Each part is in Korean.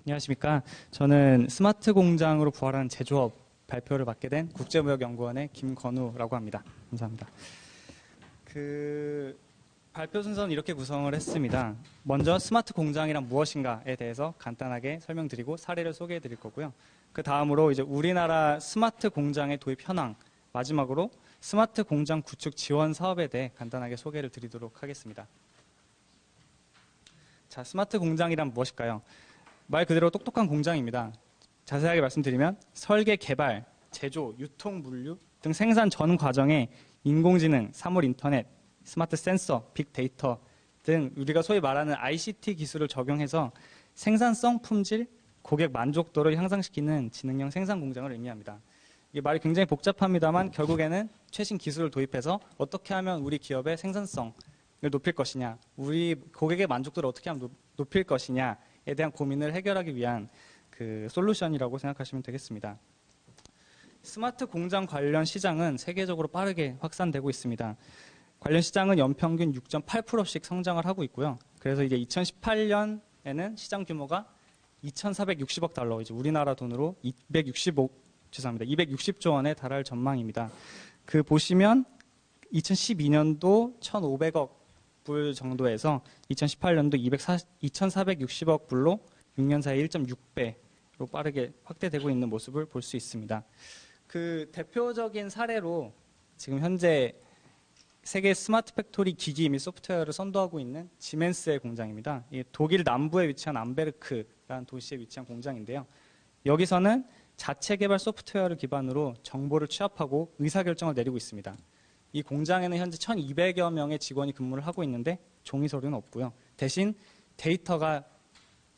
안녕하십니까. 저는 스마트 공장으로 부활하는 제조업 발표를 맡게 된 국제무역연구원의 김건우라고 합니다. 감사합니다. 발표 순서는 이렇게 구성을 했습니다. 먼저 스마트 공장이란 무엇인가에 대해서 간단하게 설명드리고 사례를 소개해 드릴 거고요. 그 다음으로 이제 우리나라 스마트 공장의 도입 현황, 마지막으로 스마트 공장 구축 지원 사업에 대해 간단하게 소개를 드리도록 하겠습니다. 자, 스마트 공장이란 무엇일까요? 말 그대로 똑똑한 공장입니다. 자세하게 말씀드리면 설계, 개발, 제조, 유통, 물류 등 생산 전 과정에 인공지능, 사물 인터넷, 스마트 센서, 빅데이터 등 우리가 소위 말하는 ICT 기술을 적용해서 생산성, 품질, 고객 만족도를 향상시키는 지능형 생산 공장을 의미합니다. 이게 말이 굉장히 복잡합니다만 결국에는 최신 기술을 도입해서 어떻게 하면 우리 기업의 생산성을 높일 것이냐, 우리 고객의 만족도를 어떻게 하면 높일 것이냐에 대한 고민을 해결하기 위한 솔루션이라고 생각하시면 되겠습니다. 스마트 공장 관련 시장은 세계적으로 빠르게 확산되고 있습니다. 관련 시장은 연평균 6.8%씩 성장을 하고 있고요. 그래서 이제 2018년에는 시장 규모가 2,460억 달러, 이제 우리나라 돈으로 260조 원에 달할 전망입니다. 보시면 2012년도 1,500억 불 정도에서 2018년도 2,460억 불로 6년 사이 1.6배로 빠르게 확대되고 있는 모습을 볼 수 있습니다. 대표적인 사례로 지금 현재 세계 스마트 팩토리 기기 및 소프트웨어를 선도하고 있는 지멘스의 공장입니다. 독일 남부에 위치한 암베르크라는 도시에 위치한 공장인데요. 여기서는 자체 개발 소프트웨어를 기반으로 정보를 취합하고 의사결정을 내리고 있습니다. 이 공장에는 현재 1,200여 명의 직원이 근무를 하고 있는데 종이 서류는 없고요. 대신 데이터가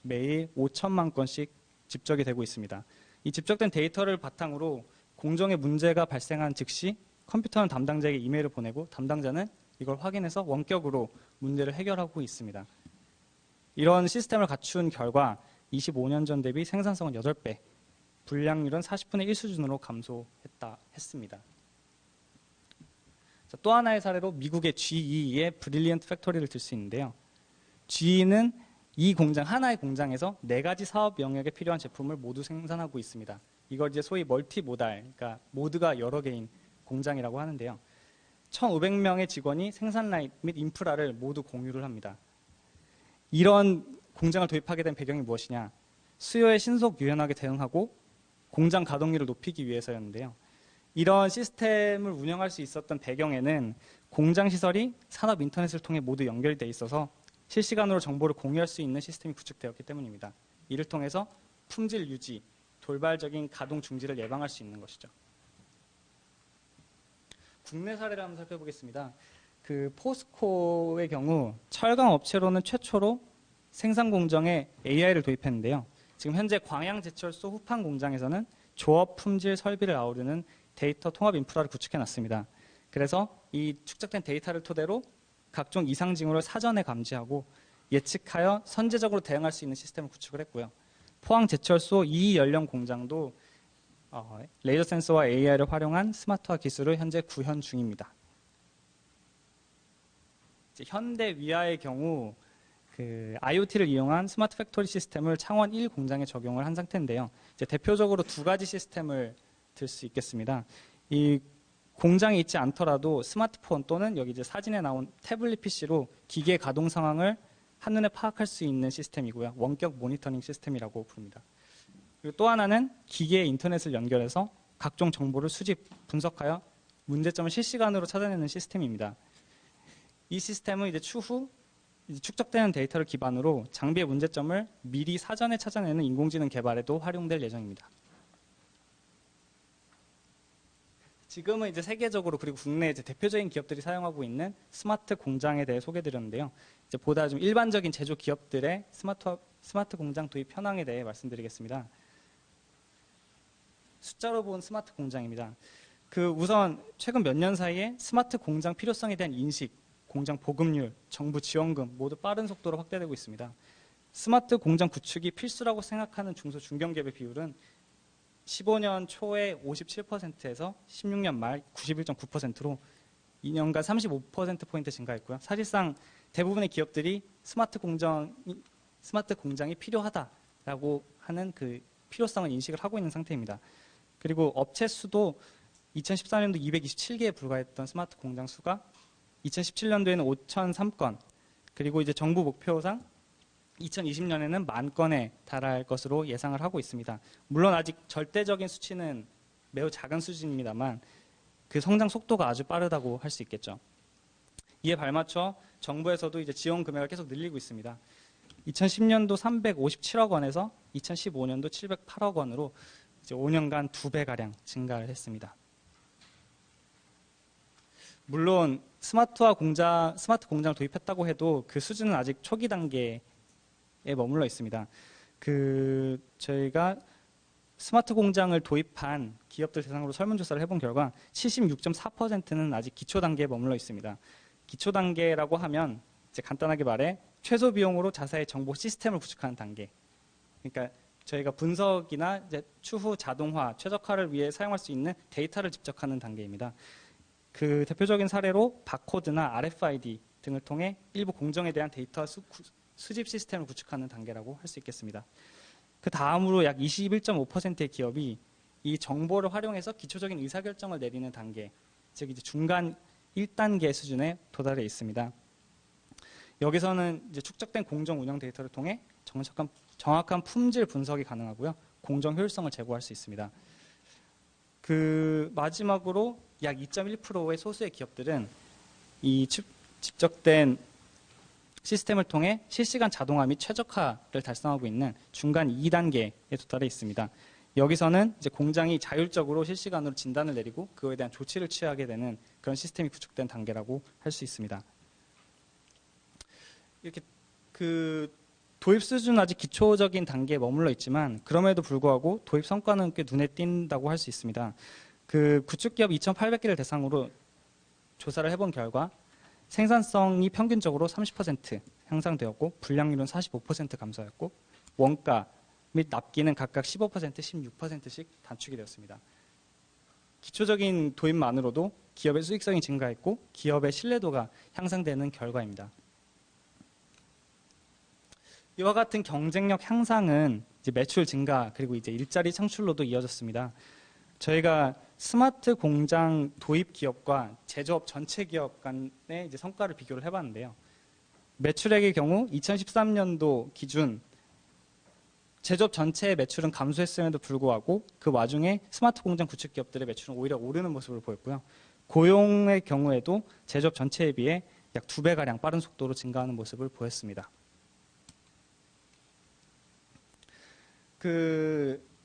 매일 5천만 건씩 집적이 되고 있습니다. 이 집적된 데이터를 바탕으로 공정에 문제가 발생한 즉시 컴퓨터는 담당자에게 이메일을 보내고 담당자는 이걸 확인해서 원격으로 문제를 해결하고 있습니다. 이런 시스템을 갖춘 결과 25년 전 대비 생산성은 8배, 불량률은 40분의 1 수준으로 했습니다. 자, 또 하나의 사례로 미국의 GE의 브릴리언트 팩토리를 들 수 있는데요. GE는 이 공장, 하나의 공장에서 4가지 사업 영역에 필요한 제품을 모두 생산하고 있습니다. 이걸 이제 소위 멀티모달, 그러니까 모드가 여러 개인 공장이라고 하는데요. 1,500명의 직원이 생산 라인 및 인프라를 모두 공유를 합니다. 이런 공장을 도입하게 된 배경이 무엇이냐? 수요에 신속 유연하게 대응하고 공장 가동률을 높이기 위해서였는데요. 이런 시스템을 운영할 수 있었던 배경에는 공장 시설이 산업 인터넷을 통해 모두 연결되어 있어서 실시간으로 정보를 공유할 수 있는 시스템이 구축되었기 때문입니다. 이를 통해서 품질 유지, 돌발적인 가동 중지를 예방할 수 있는 것이죠. 국내 사례를 한번 살펴보겠습니다. 포스코의 경우 철강 업체로는 최초로 생산 공정에 AI를 도입했는데요. 지금 현재 광양제철소 후판 공장에서는 조업 품질 설비를 아우르는 데이터 통합 인프라를 구축해놨습니다. 그래서 이 축적된 데이터를 토대로 각종 이상 징후를 사전에 감지하고 예측하여 선제적으로 대응할 수 있는 시스템을 구축을 했고요. 포항제철소 2 연령 공장도 레이저 센서와 AI를 활용한 스마트화 기술을 현재 구현 중입니다. 현대 위아의 경우 IoT를 이용한 스마트 팩토리 시스템을 창원 1 공장에 적용을 한 상태인데요. 이제 대표적으로 2가지 시스템을 들 수 있겠습니다. 이 공장에 있지 않더라도 스마트폰 또는 여기 이제 사진에 나온 태블릿 PC로 기계 가동 상황을 한눈에 파악할 수 있는 시스템이고요. 원격 모니터링 시스템이라고 부릅니다. 그리고 또 하나는 기계에 인터넷을 연결해서 각종 정보를 수집, 분석하여 문제점을 실시간으로 찾아내는 시스템입니다. 이 시스템은 이제 추후 축적되는 데이터를 기반으로 장비의 문제점을 미리 사전에 찾아내는 인공지능 개발에도 활용될 예정입니다. 지금은 이제 세계적으로 그리고 국내 이제 대표적인 기업들이 사용하고 있는 스마트 공장에 대해 소개드렸는데요. 이제 보다 좀 일반적인 제조 기업들의 스마트 공장 도입 현황에 대해 말씀드리겠습니다. 숫자로 본 스마트 공장입니다. 우선 최근 몇 년 사이에 스마트 공장 필요성에 대한 인식, 공장 보급률, 정부 지원금 모두 빠른 속도로 확대되고 있습니다. 스마트 공장 구축이 필수라고 생각하는 중소 중견기업의 비율은 15년 초에 57%에서 16년 말 91.9%로 2년간 35%포인트 증가했고요. 사실상 대부분의 기업들이 스마트 공장이 필요하다 라고 하는 그 필요성을 인식을 하고 있는 상태입니다. 그리고 업체 수도 2014년도 227개에 불과했던 스마트 공장 수가 2017년도에는 5,003건, 그리고 이제 정부 목표상 2020년에는 10,000건에 달할 것으로 예상을 하고 있습니다. 물론 아직 절대적인 수치는 매우 작은 수준입니다만 그 성장 속도가 아주 빠르다고 할 수 있겠죠. 이에 발맞춰 정부에서도 이제 지원 금액을 계속 늘리고 있습니다. 2010년도 357억 원에서 2015년도 708억 원으로 이제 5년간 2배가량 증가를 했습니다. 물론 스마트 공장을 도입했다고 해도 그 수준은 아직 초기 단계에 머물러 있습니다. 저희가 스마트 공장을 도입한 기업들 대상으로 설문조사를 해본 결과 76.4%는 아직 기초 단계에 머물러 있습니다. 기초 단계라고 하면 이제 간단하게 말해 최소 비용으로 자사의 정보 시스템을 구축하는 단계. 그러니까 저희가 분석이나 이제 추후 자동화, 최적화를 위해 사용할 수 있는 데이터를 집적하는 단계입니다. 그 대표적인 사례로 바코드나 RFID 등을 통해 일부 공정에 대한 데이터 수집 시스템을 구축하는 단계라고 할 수 있겠습니다. 그 다음으로 약 21.5%의 기업이 이 정보를 활용해서 기초적인 의사결정을 내리는 단계, 즉 이제 중간 1단계 수준에 도달해 있습니다. 여기서는 이제 축적된 공정 운영 데이터를 통해 정확한 품질 분석이 가능하고요, 공정 효율성을 제고할 수 있습니다. 그 마지막으로 약 2.1%의 소수의 기업들은 이 집적된 시스템을 통해 실시간 자동화 및 최적화를 달성하고 있는 중간 2단계에 도달해 있습니다. 여기서는 이제 공장이 자율적으로 실시간으로 진단을 내리고 그거에 대한 조치를 취하게 되는 그런 시스템이 구축된 단계라고 할 수 있습니다. 이렇게 그 도입 수준은 아직 기초적인 단계에 머물러 있지만 그럼에도 불구하고 도입 성과는 꽤 눈에 띈다고 할 수 있습니다. 그 구축기업 2,800개를 대상으로 조사를 해본 결과 생산성이 평균적으로 30% 향상되었고 불량률은 45% 감소하였고 원가 및 납기는 각각 15%, 16%씩 단축이 되었습니다. 기초적인 도입만으로도 기업의 수익성이 증가했고 기업의 신뢰도가 향상되는 결과입니다. 이와 같은 경쟁력 향상은 이제 매출 증가 그리고 이제 일자리 창출로도 이어졌습니다. 저희가 스마트 공장 도입 기업과 제조업 전체 기업 간의 이제 성과를 비교를 해봤는데요. 매출액의 경우 2013년도 기준 제조업 전체의 매출은 감소했음에도 불구하고 그 와중에 스마트 공장 구축 기업들의 매출은 오히려 오르는 모습을 보였고요. 고용의 경우에도 제조업 전체에 비해 약 2배가량 빠른 속도로 증가하는 모습을 보였습니다.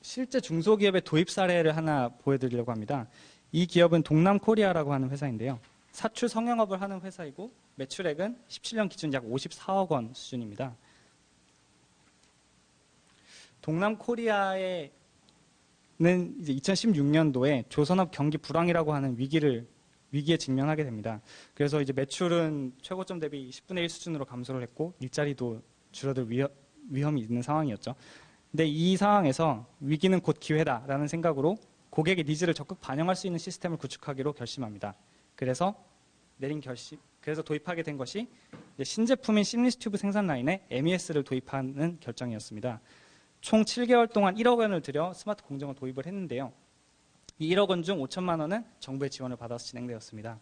실제 중소기업의 도입 사례를 하나 보여드리려고 합니다. 이 기업은 동남코리아라고 하는 회사인데요. 사출 성형업을 하는 회사이고 매출액은 17년 기준 약 54억 원 수준입니다. 동남코리아에는 이제 2016년도에 조선업 경기 불황이라고 하는 위기에 직면하게 됩니다. 그래서 이제 매출은 최고점 대비 10분의 1 수준으로 감소를 했고 일자리도 줄어들 위험이 있는 상황이었죠. 근데 이 상황에서 위기는 곧 기회다라는 생각으로 고객의 니즈를 적극 반영할 수 있는 시스템을 구축하기로 결심합니다. 그래서 도입하게 된 것이 신제품인 심리스 튜브 생산 라인에 MES를 도입하는 결정이었습니다. 총 7개월 동안 1억 원을 들여 스마트 공정을 도입을 했는데요. 이 1억 원 중 5천만 원은 정부의 지원을 받아서 진행되었습니다.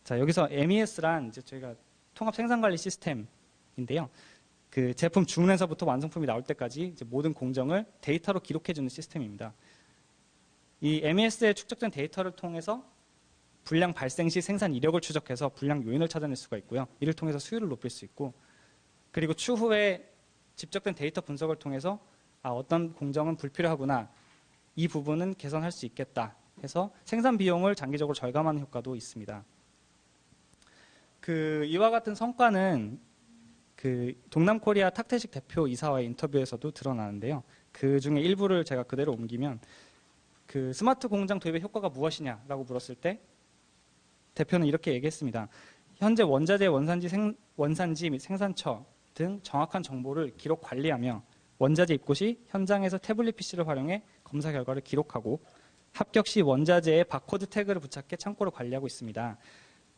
자, 여기서 MES란 이제 저희가 통합 생산관리 시스템인데요. 그 제품 주문에서부터 완성품이 나올 때까지 이제 모든 공정을 데이터로 기록해주는 시스템입니다. 이 MES에 축적된 데이터를 통해서 불량 발생 시 생산 이력을 추적해서 불량 요인을 찾아낼 수가 있고요. 이를 통해서 수율을 높일 수 있고, 그리고 추후에 집적된 데이터 분석을 통해서 어떤 공정은 불필요하구나, 이 부분은 개선할 수 있겠다 해서 생산 비용을 장기적으로 절감하는 효과도 있습니다. 이와 같은 성과는 동남코리아 탁태식 대표 이사와의 인터뷰에서도 드러나는데요. 그 중에 일부를 제가 그대로 옮기면 스마트 공장 도입의 효과가 무엇이냐라고 물었을 때 대표는 이렇게 얘기했습니다. 현재 원자재 원산지 및 생산처 등 정확한 정보를 기록 관리하며 원자재 입고 시 현장에서 태블릿 PC를 활용해 검사 결과를 기록하고 합격 시 원자재에 바코드 태그를 부착해 창고를 관리하고 있습니다.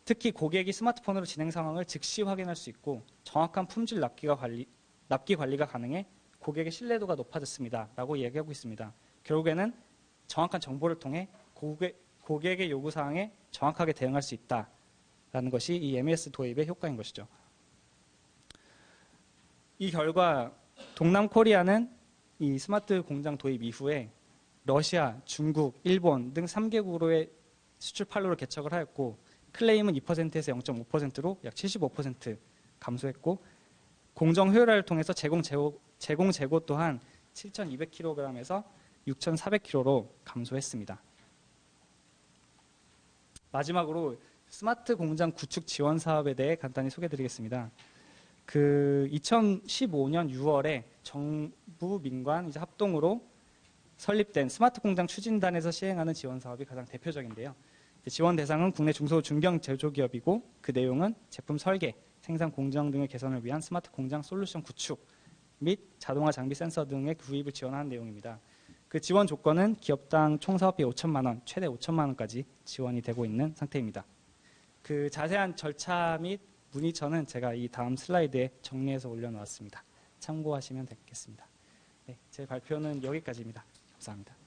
특히 고객이 스마트폰으로 진행 상황을 즉시 확인할 수 있고 정확한 품질 납기 관리가 가능해 고객의 신뢰도가 높아졌습니다라고 이야기하고 있습니다. 결국에는 정확한 정보를 통해 고객의 요구사항에 정확하게 대응할 수 있다라는 것이 이 MES 도입의 효과인 것이죠. 이 결과 동남코리아는 이 스마트 공장 도입 이후에 러시아, 중국, 일본 등 3개국으로의 수출 판로를 개척을 하였고 클레임은 2%에서 0.5%로 약 75% 감소했고 공정 효율화를 통해서 제공 재고 또한 7,200kg에서 6,400kg로 감소했습니다. 마지막으로 스마트 공장 구축 지원 사업에 대해 간단히 소개해드리겠습니다. 2015년 6월에 정부 민관 합동으로 설립된 스마트 공장 추진단에서 시행하는 지원 사업이 가장 대표적인데요. 지원 대상은 국내 중소 중견 제조기업이고 그 내용은 제품 설계, 생산 공정 등의 개선을 위한 스마트 공장 솔루션 구축 및 자동화 장비 센서 등의 구입을 지원하는 내용입니다. 그 지원 조건은 기업당 총 사업비 5천만 원, 최대 5천만 원까지 지원이 되고 있는 상태입니다. 그 자세한 절차 및 문의처는 제가 이 다음 슬라이드에 정리해서 올려놓았습니다. 참고하시면 되겠습니다. 네, 제 발표는 여기까지입니다. 감사합니다.